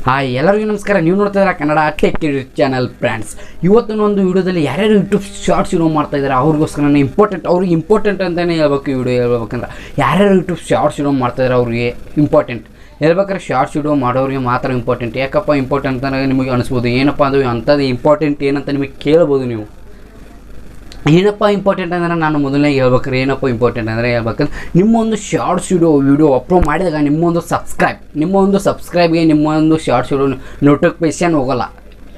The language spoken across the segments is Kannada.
ಹಾಯ್ ಎಲ್ಲರಿಗೂ ನಮಸ್ಕಾರ. ನೀವು ನೋಡ್ತಾ ಇದ್ದೀರಾ ಕನ್ನಡ ಟೆಕ್ ಚಾನಲ್ ಫ್ರೆಂಡ್ಸ್. ಇವತ್ತಿನ ಒಂದು ವಿಡಿಯೋದಲ್ಲಿ ಯಾರ್ಯಾರು ಯೂಟ್ಯೂಬ್ ಶಾರ್ಟ್ಸ್ ಮಾಡ್ತಾ ಇದ್ದಾರೆ ಅವ್ರಿಗೋಸ್ಕರ ಅವ್ರಿಗೆ ಇಂಪಾರ್ಟೆಂಟ್ ಅಂತಲೇ ಹೇಳ್ಬೇಕು. ಈ ವಿಡಿಯೋ ಹೇಳ್ಬೇಕಂದ್ರೆ ಯಾರ್ಯಾರು ಯೂಟ್ಯೂಬ್ ಶಾರ್ಟ್ಸ್ ಮಾಡ್ತಾ ಇದ್ದಾರೆ ಅವ್ರಿಗೆ ಇಂಪಾರ್ಟೆಂಟ್ ಹೇಳ್ಬೇಕಾದ್ರೆ ಶಾರ್ಟ್ಸ್ ವಿಡಿಯೋ ಮಾಡೋರಿಗೆ ಮಾತ್ರ ಇಂಪಾರ್ಟೆಂಟ್. ಯಾಕಪ್ಪ ಇಂಪಾರ್ಟೆಂಟ್ ಅಂತ ನಿಮಗೆ ಅನಿಸ್ಬೋದು. ಏನಪ್ಪ ಅದು ಅಂಥದ್ದು ಇಂಪಾರ್ಟೆಂಟ್ ಏನಂತ ನಿಮಗೆ ಕೇಳ್ಬೋದು. ನೀವು ಏನಪ್ಪ ಇಂಪಾರ್ಟೆಂಟ್ ಅಂದರೆ ನಾನು ಮೊದಲನೇ ಹೇಳ್ಬೇಕಾರೆ ಏನಪ್ಪ ಇಂಪಾರ್ಟೆಂಟ್ ಅಂದರೆ ಹೇಳ್ಬೇಕಂದ್ರೆ ನಿಮ್ಮೊಂದು ಶಾರ್ಟ್ಸ್ ವಿಡಿಯೋ ಅಪ್ಲೋಡ್ ಮಾಡಿದಾಗ ನಿಮ್ಮ ಒಂದು ಸಬ್ಸ್ಕ್ರೈಬ್ಗೆ ನಿಮ್ಮ ಒಂದು ಶಾರ್ಟ್ಸ್ ವಿಡಿಯೋ ನೋಟಿಫಿಕೇಷನ್ ಹೋಗೋಲ್ಲ.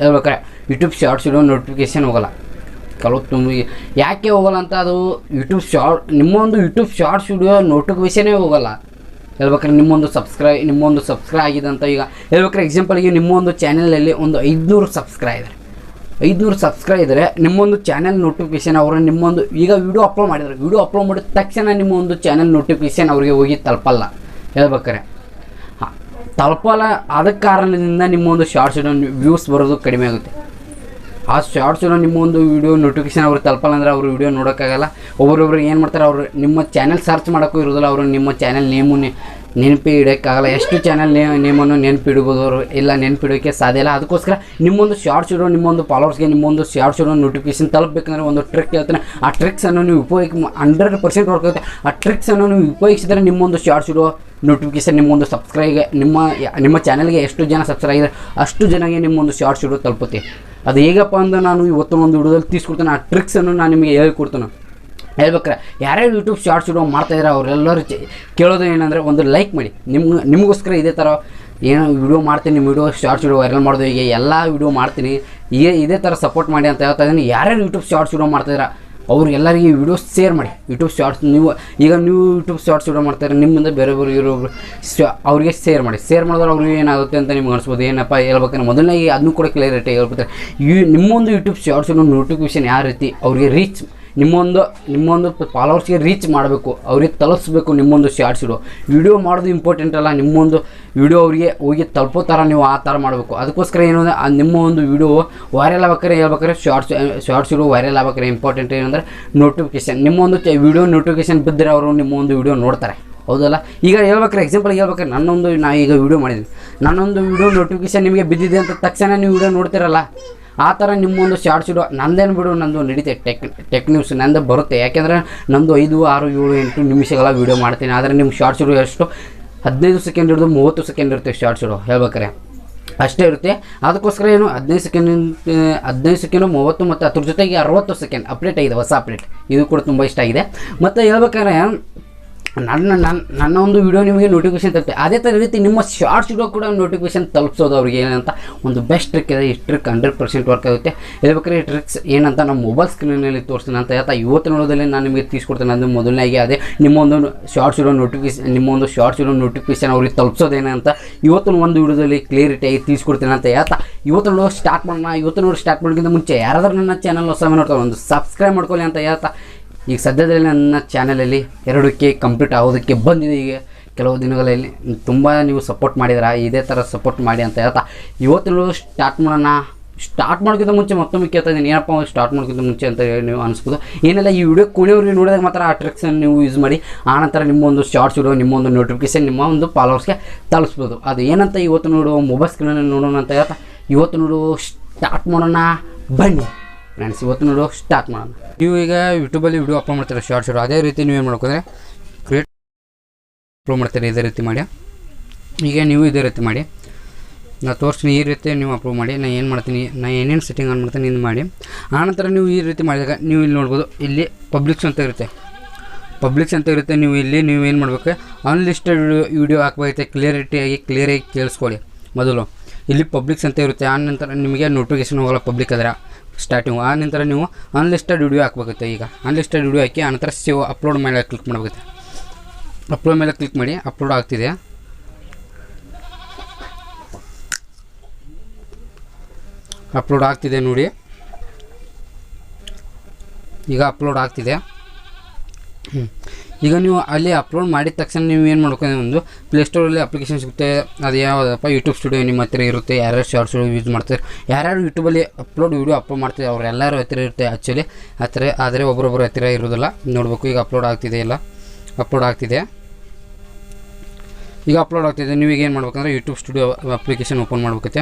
ಹೇಳ್ಬೇಕಾರೆ ಯೂಟ್ಯೂಬ್ ಶಾರ್ಟ್ಸ್ ವಿಡಿಯೋ ನೋಟಿಫಿಕೇಷನ್ ಹೋಗೋಲ್ಲ. ತುಂಬ ಯಾಕೆ ಹೋಗೋಲ್ಲ ಅಂತ ಅದು ನಿಮ್ಮೊಂದು ಯೂಟ್ಯೂಬ್ ಶಾರ್ಟ್ಸ್ ವಿಡಿಯೋ ನೋಟಿಫಿಕೇಷನೇ ಹೋಗೋಲ್ಲ. ಹೇಳ್ಬೇಕಾದ್ರೆ ನಿಮ್ಮೊಂದು ಸಬ್ಸ್ಕ್ರೈಬ್ ಆಗಿದೆ ಅಂತ ಈಗ ಹೇಳ್ಬೇಕಾರೆ ಎಕ್ಸಾಂಪಲ್ಗೆ ನಿಮ್ಮೊಂದು ಚಾನಲಲ್ಲಿ ಒಂದು 500 ಸಬ್ಸ್ಕ್ರೈಬ್ ಇದ್ದರೆ ನಿಮ್ಮೊಂದು ಚಾನಲ್ ನೋಟಿಫಿಕೇಷನ್ ನಿಮ್ಮೊಂದು ಈಗ ವಿಡಿಯೋ ಅಪ್ಲೋಡ್ ಮಾಡಿದ ತಕ್ಷಣ ನಿಮ್ಮ ಒಂದು ಚಾನಲ್ ನೋಟಿಫಿಕೇಷನ್ ಅವ್ರಿಗೆ ಹೋಗಿ ತಲುಪಲ್ಲ. ಹೇಳ್ಬೇಕಾರೆ ತಲುಪಲ್ಲ. ಅದಕ್ಕೆ ಕಾರಣದಿಂದ ನಿಮ್ಮೊಂದು ಶಾರ್ಟ್ಸ್ ವ್ಯೂಸ್ ಬರೋದು ಕಡಿಮೆ ಆಗುತ್ತೆ. ಆ ಶಾರ್ಟ್ಸ್ ನಿಮ್ಮೊಂದು ವಿಡಿಯೋ ನೋಟಿಫಿಕೇಷನ್ ಅವ್ರಿಗೆ ತಲುಪಲ್ಲ ಅಂದರೆ ಅವರು ವಿಡಿಯೋ ನೋಡೋಕ್ಕಾಗಲ್ಲ. ಒಬ್ಬರೊಬ್ರು ಏನು ಮಾಡ್ತಾರೆ, ಅವರು ನಿಮ್ಮ ಚಾನಲ್ ಸರ್ಚ್ ಮಾಡೋಕ್ಕೂ ಇರೋದಿಲ್ಲ. ಅವರು ನಿಮ್ಮ ಚಾನಲ್ ನೇಮು ನೆನಪಿ ಇಡೋಕ್ಕಾಗಲ್ಲ. ಎಷ್ಟು ಚಾನಲ್ ನೇಮನ್ನು ನೆನಪಿಡ್ಬೋದು ಅವರು, ಇಲ್ಲ ನೆನಪಿಡೋಕ್ಕೆ ಸಾಧ್ಯ ಇಲ್ಲ. ಅದಕ್ಕೋಸ್ಕರ ನಿಮ್ಮೊಂದು ಶಾರ್ಟ್ಸ್ ವಿಡಿಯೋ ನಿಮ್ಮೊಂದು ಫಾಲೋವರ್ಸ್ಗೆ ನಿಮ್ಮೊಂದು ಶಾರ್ಟ್ಸ್ ವಿಡಿಯೋ ನೋಟಿಫಿಕೇಷನ್ ತಲುಪಬೇಕಂದ್ರೆ ಒಂದು ಟ್ರಿಕ್ ಹೇಳ್ತಾನೆ. ಆ ಟ್ರಿಕ್ಸನ್ನು ನೀವು 100% ವರ್ಕ್ ಆಗುತ್ತೆ. ಆ ಟ್ರಿಕ್ಸನ್ನು ನೀವು ಉಪಯೋಗಿಸಿದರೆ ನಿಮ್ಮೊಂದು ಶಾರ್ಟ್ಸ್ ವಿಡಿಯೋ ನೋಟಿಫಿಕೇಷನ್ ನಿಮ್ಮೊಂದು ಸಬ್ಸ್ಕ್ರೈಬ್ಗೆ ನಿಮ್ಮ ಚಾನಲ್ಗೆ ಎಷ್ಟು ಜನ ಸಬ್ಸ್ಕ್ರೈಬ್ ಇದ್ದಾರೆ ಅಷ್ಟು ಜನಗೆ ನಿಮ್ಮೊಂದು ಶಾರ್ಟ್ಸ್ ವಿಡಿಯೋ ತಲುಪುತ್ತೆ. ಅದು ಹೇಗಪ್ಪ ಅಂದ್ರೆ ನಾನು ಇವತ್ತು ಒಂದು ವಿಡಿಯೋದಲ್ಲಿ ತಿಳಿಸ್ಕೊಡ್ತೇನೆ. ಆ ಟ್ರಿಕ್ಸನ್ನು ನಾನು ನಿಮಗೆ ಹೇಳ್ಕೊಡ್ತೇನೆ. ಹೇಳ್ಬೇಕಾರೆ ಯಾರ್ಯಾರು ಯೂಟ್ಯೂಬ್ ಶಾರ್ಟ್ಸ್ ವಿಡಿಯೋ ಮಾಡ್ತಾಯಿದ್ರೆ ಅವರೆಲ್ಲರೂ ಕೇಳೋದು ಏನಂದರೆ ಒಂದು ಲೈಕ್ ಮಾಡಿ. ನಿಮಗೋಸ್ಕರ ಇದೇ ಥರ ಏನೋ ವಿಡಿಯೋ ಮಾಡ್ತೀನಿ, ನಿಮ್ಮ ವಿಡಿಯೋ ಶಾರ್ಟ್ಸ್ ವಿಡಿಯೋ ವೈರಲ್ ಮಾಡೋದು, ಈಗ ಎಲ್ಲ ವಿಡಿಯೋ ಮಾಡ್ತೀನಿ, ಇದೇ ಥರ ಸಪೋರ್ಟ್ ಮಾಡಿ ಅಂತ ಹೇಳ್ತಾ ಇದ್ದೀನಿ. ಯಾರ್ಯಾರು ಯೂಟ್ಯೂಬ್ ಶಾರ್ಟ್ಸ್ ವಿಡಿಯೋ ಮಾಡ್ತಾಯಿದ್ರೆ ಅವ್ರಿಗೆಲ್ಲರಿಗೆ ವಿಡಿಯೋ ಶೇರ್ ಮಾಡಿ. ಯೂಟ್ಯೂಬ್ ಶಾರ್ಟ್ಸ್ ನೀವು ಯೂಟ್ಯೂಬ್ ಶಾರ್ಟ್ಸ್ ವಿಡಿಯೋ ಮಾಡ್ತಾರೆ, ನಿಮ್ಮಿಂದ ಬೇರೆ ಇರೋರು ಅವ್ರಿಗೆ ಶೇರ್ ಮಾಡಿದ್ರೆ ಅವ್ರಿಗೆ ಏನಾಗುತ್ತೆ ಅಂತ ನಿಮ್ಗೆ ಅನಿಸ್ಬೋದು. ಏನಪ್ಪ ಹೇಳ್ಬೇಕಂದ್ರೆ ಮೊದಲನೇ ಅದನ್ನು ಕೂಡ ಕ್ಲಿಯರಿಟಿ ಹೇಳ್ಬಿಡ್ತಾರೆ. ನಿಮ್ಮೊಂದು ಯೂಟ್ಯೂಬ್ ಶಾರ್ಟ್ಸ್ ನೋಟಿಫಿಕೇಷನ್ ಯಾವ ರೀತಿ ಅವ್ರಿಗೆ ರೀಚ್ ನಿಮ್ಮೊಂದು ಫಾಲೋವರ್ಸ್ಗೆ ರೀಚ್ ಮಾಡಬೇಕು, ಅವ್ರಿಗೆ ತಲುಪಿಸ್ಬೇಕು. ನಿಮ್ಮೊಂದು ಶಾರ್ಟ್ಸ್ ವಿಡಿಯೋ ಮಾಡೋದು ಇಂಪಾರ್ಟೆಂಟ್ ಅಲ್ಲ, ನಿಮ್ಮೊಂದು ವಿಡಿಯೋ ಅವರಿಗೆ ಹೋಗಿ ತಲುಪೋ ಥರ ನೀವು ಆ ಥರ ಮಾಡಬೇಕು. ಅದಕ್ಕೋಸ್ಕರ ಏನು ಅಂದರೆ ನಿಮ್ಮ ಒಂದು ವಿಡಿಯೋ ವೈರಲ್ ಹೇಳ್ಬೇಕಾದ್ರೆ ಶಾರ್ಟ್ಸ್ ವಿಡಿಯೋ ವೈರಲ್ ಆಗ್ಬೇಕಾದ್ರೆ ಇಂಪಾರ್ಟೆಂಟ್ ಏನಂದರೆ ನೋಟಿಫಿಕೇಷನ್. ನಿಮ್ಮೊಂದು ವಿಡಿಯೋ ನೋಟಿಫಿಕೇಷನ್ ಬಿದ್ದರೆ ಅವರು ನಿಮ್ಮೊಂದು ವಿಡಿಯೋ ನೋಡ್ತಾರೆ, ಹೌದಲ್ಲ? ಈಗ ಎಕ್ಸಾಂಪಲ್ ಹೇಳ್ಬೇಕಾದ್ರೆ ನಾ ಈಗ ವಿಡಿಯೋ ಮಾಡಿದ್ದೀನಿ, ನನ್ನೊಂದು ವಿಡಿಯೋ ನೋಟಿಫಿಕೇಷನ್ ನಿಮಗೆ ಬಿದ್ದಿದೆ ಅಂತ ತಕ್ಷಣ ನೀವು ವಿಡಿಯೋ ನೋಡ್ತಿರಲ್ಲ. ಆ ಥರ ನಿಮ್ಮೊಂದು ಶಾರ್ಟ್ಸ್ ವಿಡಿಯೋ ನಂದು ನಡೀತೆ. ಟೆಕ್ ನ್ಯೂಸ್ ನಂದು ಬರುತ್ತೆ. ಯಾಕೆಂದರೆ ನಂದು 5, 6, 7, 8 ನಿಮಿಷಗಳ ವೀಡಿಯೋ ಮಾಡ್ತೀನಿ. ಆದರೆ ನಿಮ್ಮ ಶಾರ್ಟ್ಸ್ ವಿಡಿಯೋ ಎಷ್ಟು 15 ಸೆಕೆಂಡ್ ಹಿಡಿದು 30 ಸೆಕೆಂಡ್ ಇರುತ್ತೆ ಶಾರ್ಟ್ಸ್ ವಿಡಿಯೋ. ಹೇಳ್ಬೇಕಾರೆ ಅಷ್ಟೇ ಇರುತ್ತೆ. ಅದಕ್ಕೋಸ್ಕರ ಏನು 15 ಸೆಕೆಂಡು 30 ಮತ್ತು ಅದ್ರ ಜೊತೆಗೆ 60 ಸೆಕೆಂಡ್ ಅಪ್ಡೇಟ್ ಆಗಿದೆ, ಹೊಸ ಅಪ್ಡೇಟ್. ಇದು ಕೂಡ ತುಂಬ ಇಷ್ಟ ಆಗಿದೆ. ಮತ್ತು ಹೇಳ್ಬೇಕಾದ್ರೆ ನನ್ನ ಒಂದು ವಿಡಿಯೋ ನಿಮಗೆ ನೋಟಿಫಿಕೇಷನ್ ತಲುಪುತ್ತೆ. ಅದೇ ಥರ ರೀತಿ ನಿಮ್ಮ ಶಾರ್ಟ್ಸ್ ವಿಡಿಯೋ ಕೂಡ ನೋಟಿಫಿಕೇಷನ್ ತಲುಪಿಸೋದು ಅವ್ರಿಗೆ ಏನಂತ ಒಂದು ಬೆಸ್ಟ್ ಟ್ರಿಕ್ ಇದೆ. ಈ ಟ್ರಿಕ್ 100% ವರ್ಕ್ ಆಗುತ್ತೆ. ಹೇಳ್ಬೇಕಾದ್ರೆ ಈ ಟ್ರಿಕ್ಸ್ ಏನಂತ ನಮ್ಮ ಮೊಬೈಲ್ ಸ್ಕ್ರೀನಲ್ಲಿ ತೋರಿಸ್ತೀನಿ ಅಂತ ಹೇಳ್ತಾ ಇವತ್ತಿನ ವಿಡಿಯೋದಲ್ಲಿ ನಾನು ನಿಮಗೆ ತಿಳಿಸ್ಕೊಡ್ತೇನೆ. ಅದು ಮೊದಲನೇಗೆ ಅದೇ ನಿಮ್ಮೊಂದು ಶಾರ್ಟ್ಸ್ ವಿಡಿಯೋ ನೋಟಿಫಿಕೇಷನ್ ಅವ್ರಿಗೆ ತಲುಪಿಸೋದೇನೆ ಅಂತ ಇವತ್ತಿನ ಒಂದು ವಿಡಿಯೋದಲ್ಲಿ ಕ್ಲಿಯರಿಟಿಯಾಗಿ ತಿಳಿಸ್ಕೊಡ್ತೀನಿ ಅಂತ ಹೇಳ್ತಾ ಇವತ್ತಿನ ವಿಡಿಯೋ ಸ್ಟಾರ್ಟ್ ಮಾಡೋಕ್ಕಿಂತ ಮುಂಚೆ ಯಾರಾದರೂ ನನ್ನ ಚಾನಲ್ ಹೊಸ ನೋಡ್ತಾರೆ ಒಂದು ಸಬ್ಸ್ಕ್ರೈಬ್ ಮಾಡ್ಕೊಳ್ಳಿ ಅಂತ ಹೇಳ್ತಾ, ಈಗ ಸದ್ಯದಲ್ಲಿ ನನ್ನ ಚಾನಲಲ್ಲಿ 2K ಕಂಪ್ಲೀಟ್ ಆಗೋದಕ್ಕೆ ಬಂದಿದೆ. ಈಗ ಕೆಲವು ದಿನಗಳಲ್ಲಿ ತುಂಬ ನೀವು ಸಪೋರ್ಟ್ ಮಾಡಿದ್ರೆ ಇದೇ ಥರ ಸಪೋರ್ಟ್ ಮಾಡಿ ಅಂತ ಹೇಳ್ತಾ ಇವತ್ತು ಸ್ಟಾರ್ಟ್ ಮಾಡೋಕ್ಕಿಂತ ಮುಂಚೆ ಮತ್ತೊಮ್ಮೆ ಕೇಳ್ತಾ ಇದ್ದೀನಿ, ಏನಪ್ಪ ಸ್ಟಾರ್ಟ್ ಮಾಡೋಕ್ಕಿಂತ ಮುಂಚೆ ಅಂತ ಹೇಳಿ ನೀವು ಅನಿಸ್ಬೋದು. ಏನೆಲ್ಲ ಈ ವಿಡಿಯೋ ಕೊನೆಯವ್ರಿಗೆ ನೋಡಿದಾಗ ಮಾತ್ರ ಆ ಟ್ರಿಕ್ಸನ್ನು ನೀವು ಯೂಸ್ ಮಾಡಿ ಆನಂತರ ನಿಮ್ಮೊಂದು ಶಾರ್ಟ್ಸ್ ವಿಡಿಯೋ ನಿಮ್ಮೊಂದು ನೋಟಿಫಿಕೇಷನ್ ನಿಮ್ಮ ಒಂದು ಫಾಲೋವರ್ಸ್ಗೆ ತಲುಪಿಸ್ಬೋದು. ಅದು ಏನಂತ ಇವತ್ತು ಮೊಬೈಲ್ ಸ್ಕ್ರೀನಲ್ಲಿ ನೋಡೋಣ ಅಂತ ಹೇಳ್ತಾ ಸ್ಟಾರ್ಟ್ ಮಾಡೋಣ ಬನ್ನಿ ಫ್ರೆಂಡ್ಸ್. ಇವತ್ತು ಸ್ಟಾರ್ಟ್ ಮಾಡೋಣ. ನೀವು ಈಗ ಯೂಟ್ಯೂಬಲ್ಲಿ ವಿಡಿಯೋ ಅಪ್ಲೋಡ್ ಮಾಡ್ತೀರಾ ಶಾರ್ಟ್ಸ್ ವಿಡಿಯೋ. ಅದೇ ರೀತಿ ನೀವೇನು ಮಾಡ್ಕೊಂಡ್ರೆ ಕ್ರಿಯೇಟ್ ಅಪ್ಲೋಡ್ ಮಾಡ್ತೀರಿ ಇದೇ ರೀತಿ ಮಾಡಿ. ಈಗ ನೀವು ಇದೇ ರೀತಿ ಮಾಡಿ, ನಾನು ತೋರಿಸ್ತೀನಿ. ಈ ರೀತಿ ನೀವು ಅಪ್ಲೋಡ್ ಮಾಡಿ. ನಾನು ಏನೇನು ಸೆಟ್ಟಿಂಗ್ ಆನ್ ಮಾಡ್ತೀನಿ ಇದು ಮಾಡಿ. ಆನಂತರ ನೀವು ಈ ರೀತಿ ಮಾಡಿದಾಗ ನೀವು ಇಲ್ಲಿ ನೋಡ್ಬೋದು, ಇಲ್ಲಿ ಪಬ್ಲಿಕ್ಸ್ ಅಂತ ಇರುತ್ತೆ. ನೀವು ಇಲ್ಲಿ ನೀವೇನು ಮಾಡಬೇಕು, ಅನ್ಲಿಸ್ಟೆಡ್ ವಿಡಿಯೋ ಹಾಕಬೇಕಾಗುತ್ತೆ. ಕ್ಲಿಯರಾಗಿ ಕೇಳಿಸ್ಕೊಳ್ಳಿ. ಮೊದಲು ಇಲ್ಲಿ ಪಬ್ಲಿಕ್ಸ್ ಅಂತ ಇರುತ್ತೆ. ಆನಂತರ ನಿಮಗೆ ನೋಟಿಫಿಕೇಷನ್ ಹೋಗಲ್ಲ ಪಬ್ಲಿಕ್ ಆದರೆ ಸ್ಟಾರ್ಟಿಂಗು. ಆ ನಂತರ ನೀವು ಅನ್ಲಿಸ್ಟೆಡ್ ವಿಡಿಯೋ ಹಾಕಬೇಕಾಗುತ್ತೆ. ಈಗ ಅನ್ಲಿಸ್ಟೆಡ್ ವಿಡಿಯೋ ಹಾಕಿ ಆನಂತರ ಸೇವ್ ಅಪ್ಲೋಡ್ ಮೇಲೆ ಕ್ಲಿಕ್ ಮಾಡಬೇಕಾಗುತ್ತೆ. ಅಪ್ಲೋಡ್ ಮೇಲೆ ಕ್ಲಿಕ್ ಮಾಡಿ. ಅಪ್ಲೋಡ್ ಆಗ್ತಿದೆ. ನೋಡಿ, ಈಗ ಅಪ್ಲೋಡ್ ಆಗ್ತಿದೆ. ಈಗ ನೀವು ಅಲ್ಲಿ ಅಪ್ಲೋಡ್ ಮಾಡಿದ ತಕ್ಷಣ ನೀವು ಏನು ಮಾಡ್ಕೊಂಡು ಒಂದು ಪ್ಲೇಸ್ಟೋರಲ್ಲಿ ಅಪ್ಲಿಕೇಶನ್ ಸಿಗುತ್ತೆ. ಅದು ಯಾವುದಪ್ಪ ಯೂಟ್ಯೂಬ್ ಸ್ಟುಡಿಯೋ ನಿಮ್ಮ ಹತ್ತಿರ ಇರುತ್ತೆ. ಯಾರ್ಯಾರು ಶಾರ್ಟ್ಸ್ ಯೂಸ್ ಮಾಡ್ತಾರೆ, ಯಾರ್ಯಾರು ಯೂಟ್ಯೂಬಲ್ಲಿ ವಿಡಿಯೋ ಅಪ್ಲೋಡ್ ಮಾಡ್ತಾರೆ ಅವರೆಲ್ಲರೂ ಹತ್ತಿರ ಇರುತ್ತೆ ಆ್ಯಕ್ಚುಲಿ. ಆದರೆ ಒಬ್ಬರೊಬ್ಬರು ಹತ್ತಿರ ಇರೋದಿಲ್ಲ. ನೋಡಬೇಕು ಈಗ ಅಪ್ಲೋಡ್ ಆಗ್ತಿದೆ. ಈಗ ಅಪ್ಲೋಡ್ ಆಗ್ತಿದೆ. ನೀವು ಈಗ ಏನು ಮಾಡ್ಬೇಕಂದ್ರೆ ಯೂಟ್ಯೂಬ್ ಸ್ಟುಡಿಯೋ ಅಪ್ಲಿಕೇಶನ್ ಓಪನ್ ಮಾಡ್ಬೇಕತ್ತೆ.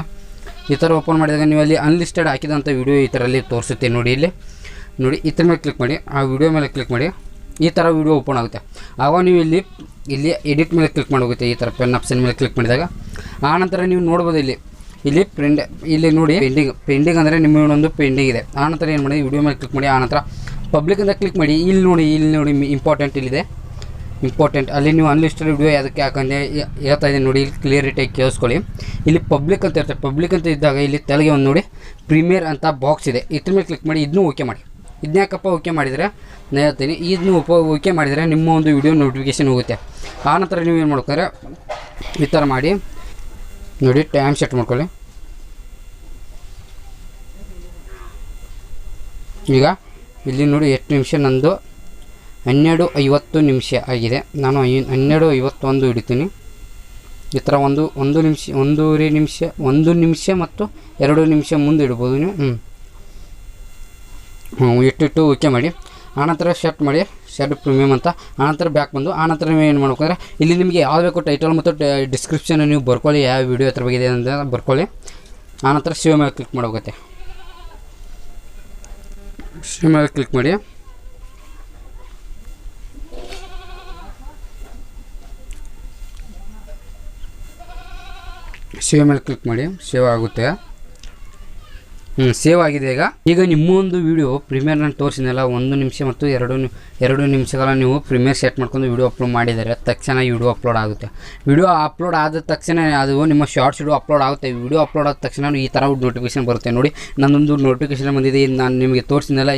ಈ ಥರ ಓಪನ್ ಮಾಡಿದಾಗ ನೀವು ಅಲ್ಲಿ ಅನ್ಲಿಸ್ಟೆಡ್ ಹಾಕಿದಂಥ ವೀಡಿಯೋ ಈ ಥರ ಅಲ್ಲಿ ತೋರಿಸುತ್ತೆ ನೋಡಿ. ಇಲ್ಲಿ ನೋಡಿ ಈ ಥರ ಮೇಲೆ ಕ್ಲಿಕ್ ಮಾಡಿ, ಆ ವಿಡಿಯೋ ಮೇಲೆ ಕ್ಲಿಕ್ ಮಾಡಿ, ಈ ಥರ ವೀಡಿಯೋ ಓಪನ್ ಆಗುತ್ತೆ. ಆವಾಗ ನೀವು ಇಲ್ಲಿ ಎಡಿಟ್ ಮೇಲೆ ಕ್ಲಿಕ್ ಮಾಡೋಗುತ್ತೆ. ಈ ಥರ ಪೆನ್ ಆಪ್ಷನ್ ಮೇಲೆ ಕ್ಲಿಕ್ ಮಾಡಿದಾಗ ಆನಂತರ ನೀವು ನೋಡ್ಬೋದು ಇಲ್ಲಿ ಇಲ್ಲಿ ನೋಡಿ ಪೆಂಡಿಂಗ್ ಅಂದರೆ ನಿಮ್ಮೊಂದು ಪೆಂಡಿಂಗ್ ಇದೆ. ಆನಂತರ ಏನು ಮಾಡಿ ವಿಡಿಯೋ ಮೇಲೆ ಕ್ಲಿಕ್ ಮಾಡಿ, ಆನಂತರ ಪಬ್ಲಿಕ್ ಅಂತ ಕ್ಲಿಕ್ ಮಾಡಿ. ಇಲ್ಲಿ ನೋಡಿ ಇಂಪಾರ್ಟೆಂಟ್ ಇಲ್ಲಿದೆ, ಇಂಪಾರ್ಟೆಂಟ್. ಅಲ್ಲಿ ನೀವು ಅನ್ಲಿಸ್ಟೆಡ್ ವಿಡಿಯೋ ಅದಕ್ಕೆ ಯಾಕಂದರೆ ಹೇಳ್ತಾ ಇದ್ದೀನಿ ನೋಡಿ, ಇಲ್ಲಿ ಕ್ಲಿಯರಿಟಿಯಾಗಿ ಕೇಳಿಸ್ಕೊಳ್ಳಿ. ಇಲ್ಲಿ ಪಬ್ಲಿಕ್ ಅಂತ ಇರ್ತದೆ. ಪಬ್ಲಿಕ್ ಅಂತ ಇದ್ದಾಗ ಇಲ್ಲಿ ತೆಳಗೆ ಒಂದು ನೋಡಿ ಪ್ರೀಮಿಯರ್ ಅಂತ ಬಾಕ್ಸ್ ಇದೆ. ಇದ್ರ ಮೇಲೆ ಕ್ಲಿಕ್ ಮಾಡಿ, ಇದನ್ನೂ ಓಕೆ ಮಾಡಿ. ಇದನ್ನ ಯಾಕಪ್ಪ ಓಕೆ ಮಾಡಿದರೆ ನಾನು ಹೇಳ್ತೀನಿ, ಇದನ್ನು ಓಕೆ ಮಾಡಿದರೆ ನಿಮ್ಮ ಒಂದು ವಿಡಿಯೋ ನೋಟಿಫಿಕೇಷನ್ ಹೋಗುತ್ತೆ. ಆನಂತರ ನೀವು ಏನು ಮಾಡ್ಕೊಂಡ್ರೆ ಈ ಥರ ಮಾಡಿ ನೋಡಿ, ಟೈಮ್ ಸೆಟ್ ಮಾಡ್ಕೊಳ್ಳಿ. ಈಗ ಇಲ್ಲಿ ನೋಡಿ ಎಷ್ಟು ನಿಮಿಷ, ನಂದು 12:50 ನಿಮಿಷ ಆಗಿದೆ. ನಾನು 12:51 ಹಿಡಿತೀನಿ. ಈ ಥರ ಒಂದು ನಿಮಿಷ, ಒಂದೂವರೆ ನಿಮಿಷ, 1 ನಿಮಿಷ ಮತ್ತು 2 ನಿಮಿಷ ಮುಂದೆ ಇಡ್ಬೋದು ನೀವು. ಇಟ್ಟಿಟ್ಟು ಓಕೆ ಮಾಡಿ. ಆನಂತರ ಸೆಟ್ ಮಾಡಿ, ಸೆಟ್ ಪ್ರೀಮಿಯಮ್ ಅಂತ. ಆನಂತರ ಬ್ಯಾಕ್ ಬಂದು ಆನಂತರ ನೀವು ಏನು ಮಾಡ್ಬೇಕಂದ್ರೆ ಇಲ್ಲಿ ನಿಮಗೆ ಯಾವ್ದು ಬೇಕು ಟೈಟಲ್ ಮತ್ತು ಡಿಸ್ಕ್ರಿಪ್ಷನ್ ನೀವು ಬರ್ಕೊಳ್ಳಿ, ಯಾವ ವಿಡಿಯೋ ಹತ್ರ ಬಗ್ಗೆ ಇದೆ ಅಂತ ಬರ್ಕೊಳ್ಳಿ. ಆನಂತರ ಸೇವ್ ಮೇಲೆ ಕ್ಲಿಕ್ ಮಾಡೋಗುತ್ತೆ. ಸೇವ್ ಮೇಲೆ ಕ್ಲಿಕ್ ಮಾಡಿ. ಸೇವ್ ಮೇಲೆ ಕ್ಲಿಕ್ ಮಾಡಿ, ಸೇವ್ ಆಗುತ್ತೆ. ಸೇವ್ ಆಗಿದೆ. ಈಗ ನಿಮ್ಮ ಒಂದು ವೀಡಿಯೋ ಪ್ರೀಮಿಯರ್ ನಾನು ತೋರಿಸಿದ್ನಲ್ಲ, 1 ನಿಮಿಷ ಮತ್ತು 2 ನಿಮಿಷಗಳ ನೀವು ಪ್ರೀಮಿಯರ್ ಸೆಟ್ ಮಾಡ್ಕೊಂಡು ವೀಡಿಯೋ ಅಪ್ಲೋಡ್ ಮಾಡಿದರೆ ತಕ್ಷಣ ವಿಡಿಯೋ ಅಪ್ಲೋಡ್ ಆಗುತ್ತೆ. ವಿಡಿಯೋ ಅಪ್ಲೋಡ್ ಆದ ತಕ್ಷಣ ಅದು ನಿಮ್ಮ ಶಾರ್ಟ್ಸ್ ವಿಡಿಯೋ ಅಪ್ಲೋಡ್ ಆಗುತ್ತೆ. ವಿಡಿಯೋ ಅಪ್ಲೋಡ್ ಆದ ತಕ್ಷಣ ಈ ಥರ ನೋಟಿಫಿಕೇಷನ್ ಬರುತ್ತೆ ನೋಡಿ. ನನ್ನೊಂದು ನೋಟಿಫಿಕೇಷನ್ ಬಂದಿದೆ, ನಾನು ನಿಮಗೆ ತೋರಿಸಿದ್ನಲ್ಲ,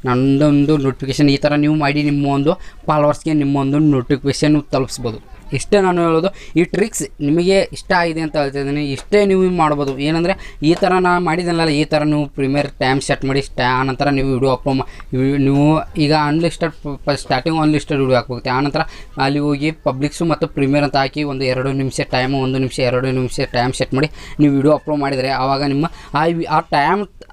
ನನ್ನದೊಂದು ನೋಟಿಫಿಕೇಷನ್ ಈ ಥರ ನೀವು ಮಾಡಿ ನಿಮ್ಮ ಒಂದು ಫಾಲೋವರ್ಸ್ಗೆ ನಿಮ್ಮ ಒಂದು ನೋಟಿಫಿಕೇಷನ್ ತಲುಪಿಸ್ಬೋದು. ಇಷ್ಟೇ ನಾನು ಹೇಳೋದು. ಈ ಟ್ರಿಕ್ಸ್ ನಿಮಗೆ ಇಷ್ಟ ಆಗಿದೆ ಅಂತ ಹೇಳ್ತಿದ್ದೀನಿ. ಇಷ್ಟೇ ನೀವು ಮಾಡ್ಬೋದು. ಏನಂದರೆ ಈ ಥರ ನಾನು ಮಾಡಿದ್ದೀನಲ್ಲ, ಈ ಥರ ನೀವು ಪ್ರೀಮಿಯರ್ ಟೈಮ್ ಸೆಟ್ ಮಾಡಿ ಆನಂತರ ನೀವು ವಿಡಿಯೋ ಅಪ್ಲೋಡ್ ನೀವು ಈಗ ಅನ್ಲಿಸ್ಟೆಡ್ ಸ್ಟಾರ್ಟಿಂಗ್ ಅನ್ಲಿಸ್ಟೆಡ್ ವಿಡಿಯೋ ಹಾಕ್ಬೋಗುತ್ತೆ. ಆನಂತರ ಅಲ್ಲಿ ಹೋಗಿ ಪಬ್ಲಿಕ್ಸು ಮತ್ತು ಪ್ರೀಮಿಯರ್ ಅಂತ ಹಾಕಿ 2 ನಿಮಿಷ ಟೈಮು, 1 ನಿಮಿಷ 2 ನಿಮಿಷ ಟೈಮ್ ಸೆಟ್ ಮಾಡಿ ನೀವು ವಿಡಿಯೋ ಅಪ್ಲೋಡ್ ಮಾಡಿದರೆ ಆವಾಗ ನಿಮ್ಮ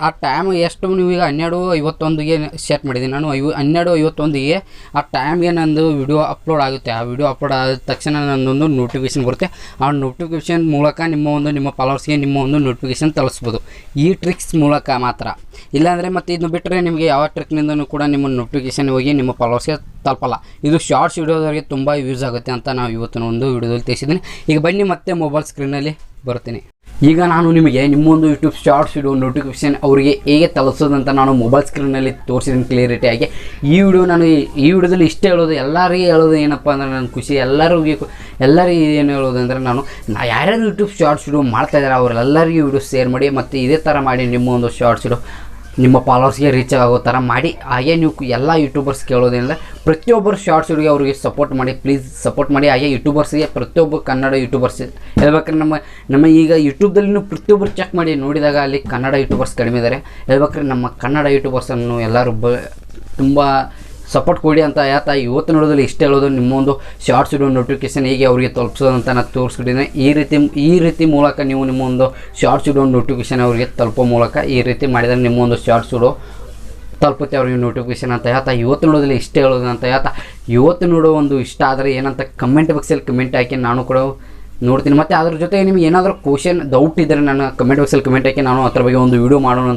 ಆ ಟೈಮ್ ಎಷ್ಟು ನೀವು ಈಗ 12:51ಗೆ ಸೆಟ್ ಮಾಡಿದ್ದೀನಿ ನಾನು. 12:51ಗೆ ಆ ಟೈಮ್ಗೆ ನಂದು ವಿಡಿಯೋ ಅಪ್ಲೋಡ್ ಆಗುತ್ತೆ. ಆ ವಿಡಿಯೋ ಅಪ್ಲೋಡ್ ಆದ ತಕ್ಷಣ ನನ್ನೊಂದು ನೋಟಿಫಿಕೇಷನ್ ಬರುತ್ತೆ. ಆ ನೋಟಿಫಿಕೇಷನ್ ಮೂಲಕ ನಿಮ್ಮ ಫಾಲೋವರ್ಸ್ಗೆ ನಿಮ್ಮ ಒಂದು ನೋಟಿಫಿಕೇಷನ್ ತಲುಪಿಸ್ಬೋದು ಈ ಟ್ರಿಕ್ಸ್ ಮೂಲಕ ಮಾತ್ರ. ಇಲ್ಲಾಂದರೆ ಮತ್ತು ಇದನ್ನು ಬಿಟ್ಟರೆ ನಿಮಗೆ ಯಾವ ಟ್ರಿಕ್ನಿಂದನೂ ಕೂಡ ನಿಮ್ಮ ನೋಟಿಫಿಕೇಷನ್ ಹೋಗಿ ನಿಮ್ಮ ಫಾಲೋವರ್ಸ್ಗೆ ತಲುಪಲ್ಲ. ಇದು ಶಾರ್ಟ್ಸ್ ವಿಡಿಯೋದವರಿಗೆ ತುಂಬ ಯೂಸ್ ಆಗುತ್ತೆ ಅಂತ ನಾವು ಇವತ್ತಿನ ಒಂದು ವಿಡಿಯೋದಲ್ಲಿ ತಿಳಿಸಿದ್ದೀನಿ. ಈಗ ಬನ್ನಿ ಮತ್ತೆ ಮೊಬೈಲ್ ಸ್ಕ್ರೀನಲ್ಲಿ ಬರ್ತೀನಿ. ಈಗ ನಾನು ನಿಮಗೆ ನಿಮ್ಮೊಂದು ಯೂಟ್ಯೂಬ್ ಶಾರ್ಟ್ಸ್ ವಿಡಿಯೋ ನೋಟಿಫಿಕೇಷನ್ ಅವರಿಗೆ ಹೇಗೆ ತಲುಪಿಸೋದಂತ ನಾನು ಮೊಬೈಲ್ ಸ್ಕ್ರೀನಲ್ಲಿ ತೋರಿಸಿದ್ದೀನಿ ಕ್ಲಿಯರಿಟಿಯಾಗಿ. ಈ ವಿಡಿಯೋದಲ್ಲಿ ಇಷ್ಟೇ ಹೇಳೋದು, ಎಲ್ಲರಿಗೆ ಹೇಳೋದು ಏನಪ್ಪ ಅಂದರೆ ನನ್ನ ಖುಷಿ. ಎಲ್ಲರಿಗೂ ಏನು ಹೇಳೋದು ಅಂದರೆ ನಾನು ಯಾರ್ಯಾರು ಯೂಟ್ಯೂಬ್ ಶಾರ್ಟ್ಸ್ ವಿಡಿಯೋ ಮಾಡ್ತಾಯಿದ್ದಾರೆ ಅವರೆಲ್ಲರಿಗೂ ವಿಡಿಯೋ ಶೇರ್ ಮಾಡಿ, ಮತ್ತು ಇದೇ ಥರ ಮಾಡಿ ನಿಮ್ಮ ಒಂದು ಶಾರ್ಟ್ಸ್ ವಿಡಿಯೋ ನಿಮ್ಮ ಫಾಲೋವರ್ಸ್ಗೆ ರೀಚ್ ಆಗೋ ಥರ ಮಾಡಿ. ಹಾಗೆ ನೀವು ಎಲ್ಲ ಯೂಟ್ಯೂಬರ್ಸ್ ಕೇಳೋದೇನೆಂದರೆ ಪ್ರತಿಯೊಬ್ಬರು ಶಾರ್ಟ್ಸ್ ವಿಡಿಯೋ ಅವರಿಗೆ ಸಪೋರ್ಟ್ ಮಾಡಿ, ಪ್ಲೀಸ್ ಸಪೋರ್ಟ್ ಮಾಡಿ. ಹಾಗೆ ಯೂಟ್ಯೂಬರ್ಸ್ಗೆ ಪ್ರತಿಯೊಬ್ಬರು ಕನ್ನಡ ಯೂಟ್ಯೂಬರ್ಸ್ ಹೇಳ್ಬೇಕಾದ್ರೆ ನಮ್ಮ ಈಗ ಯೂಟ್ಯೂಬ್ದಲ್ಲಿ ಪ್ರತಿಯೊಬ್ಬರು ಚೆಕ್ ಮಾಡಿ ನೋಡಿದಾಗ ಅಲ್ಲಿ ಕನ್ನಡ ಯೂಟ್ಯೂಬರ್ಸ್ ಕಡಿಮೆ ಇದ್ದಾರೆ. ಹೇಳ್ಬೇಕಾದ್ರೆ ನಮ್ಮ ಕನ್ನಡ ಯೂಟ್ಯೂಬರ್ಸನ್ನು ಎಲ್ಲರೂ ತುಂಬ ಸಪೋರ್ಟ್ ಕೊಡಿ ಅಂತ ಹೇಳ್ತಾ ಇವತ್ತು ನೋಡೋದ್ರಲ್ಲಿ ಇಷ್ಟ ಹೇಳೋದು. ನಿಮ್ಮೊಂದು ಶಾರ್ಟ್ಸ್ ವಿಡಿಯೋ ನೋಟಿಫಿಕೇಷನ್ ಹೇಗೆ ಅವರಿಗೆ ತಲುಪಿಸೋದಂತ ನಾನು ತೋರಿಸ್ಬಿಟ್ಟಿದ್ದೀನಿ. ಈ ರೀತಿ ಮೂಲಕ ನೀವು ನಿಮ್ಮೊಂದು ಶಾರ್ಟ್ಸ್ ವಿಡಿಯೋ ನೋಟಿಫಿಕೇಷನ್ ಅವರಿಗೆ ತಲುಪೋ ಮೂಲಕ ಈ ರೀತಿ ಮಾಡಿದರೆ ನಿಮ್ಮೊಂದು ಶಾರ್ಟ್ಸ್ ವಿಡಿಯೋ ತಲುಪುತ್ತೆ ಅವರಿಗೆ ನೋಟಿಫಿಕೇಷನ್ ಅಂತ ಹೇಳ್ತಾ ಇವತ್ತು ನೋಡೋದ್ರಲ್ಲಿ ಇಷ್ಟ ಹೇಳೋದು ಅಂತ ಹೇಳ್ತಾ ಇವತ್ತು ನೋಡೋ ಒಂದು ಇಷ್ಟ ಆದರೆ ಏನಂತ ಕಮೆಂಟ್ ಬಾಕ್ಸಲ್ಲಿ ಕಮೆಂಟ್ ಹಾಕಿ ನಾನು ಕೂಡ ನೋಡ್ತೀನಿ. ಮತ್ತು ಅದ್ರ ಜೊತೆ ನಿಮಗೆ ಏನಾದರೂ ಕ್ವಶನ್ ಡೌಟ್ ಇದ್ದರೆ ನಾನು ಕಮೆಂಟ್ ಬಾಕ್ಸಲ್ಲಿ ಕಮೆಂಟ್ ಹಾಕಿ ನಾನು ಅದ್ರ ಬಗ್ಗೆ ಒಂದು ವಿಡಿಯೋ ಮಾಡೋಣ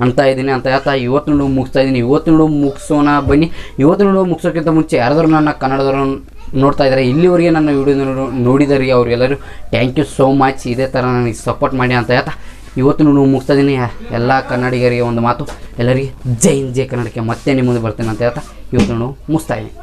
ಅಂತ ಇದ್ದೀನಿ ಅಂತ ಹೇಳ್ತಾ ಇವತ್ತು ನೋಡು ಮುಗಿಸ್ತಾ ಇದ್ದೀನಿ. ಇವತ್ತು ನೋಡು ಮುಗಿಸೋಣ ಬನ್ನಿ. ಇವತ್ತು ನೋಡು ಮುಗಿಸೋಕ್ಕಿಂತ ಮುಂಚೆ ಯಾರಾದರೂ ನನ್ನ ಕನ್ನಡದವರು ನೋಡ್ತಾ ಇದ್ದಾರೆ, ಇಲ್ಲಿವರೆಗೆ ನನ್ನ ವಿಡಿಯೋ ನೋಡಿದವರಿಗೆ ಅವರಿಗೆಲ್ಲರೂ ಥ್ಯಾಂಕ್ ಯು ಸೋ ಮಚ್. ಇದೇ ಥರ ನನಗೆ ಸಪೋರ್ಟ್ ಮಾಡಿ ಅಂತ ಹೇಳ್ತಾ ಇವತ್ತು ನೋಡು ಮುಗಿಸ್ತಾ ಇದ್ದೀನಿ. ಎಲ್ಲ ಕನ್ನಡಿಗರಿಗೆ ಒಂದು ಮಾತು, ಎಲ್ಲರಿಗೆ ಜೈ ಹಿಂದ್ ಜೈ ಕನ್ನಡಕ್ಕೆ ಮತ್ತೆ ನಿಮ್ಮ ಮುಂದೆ ಬರ್ತೇನೆ ಅಂತ ಹೇಳ್ತಾ ಇವತ್ತು ನೋಡು ಮುಗಿಸ್ತಾ ಇದ್ದೀನಿ.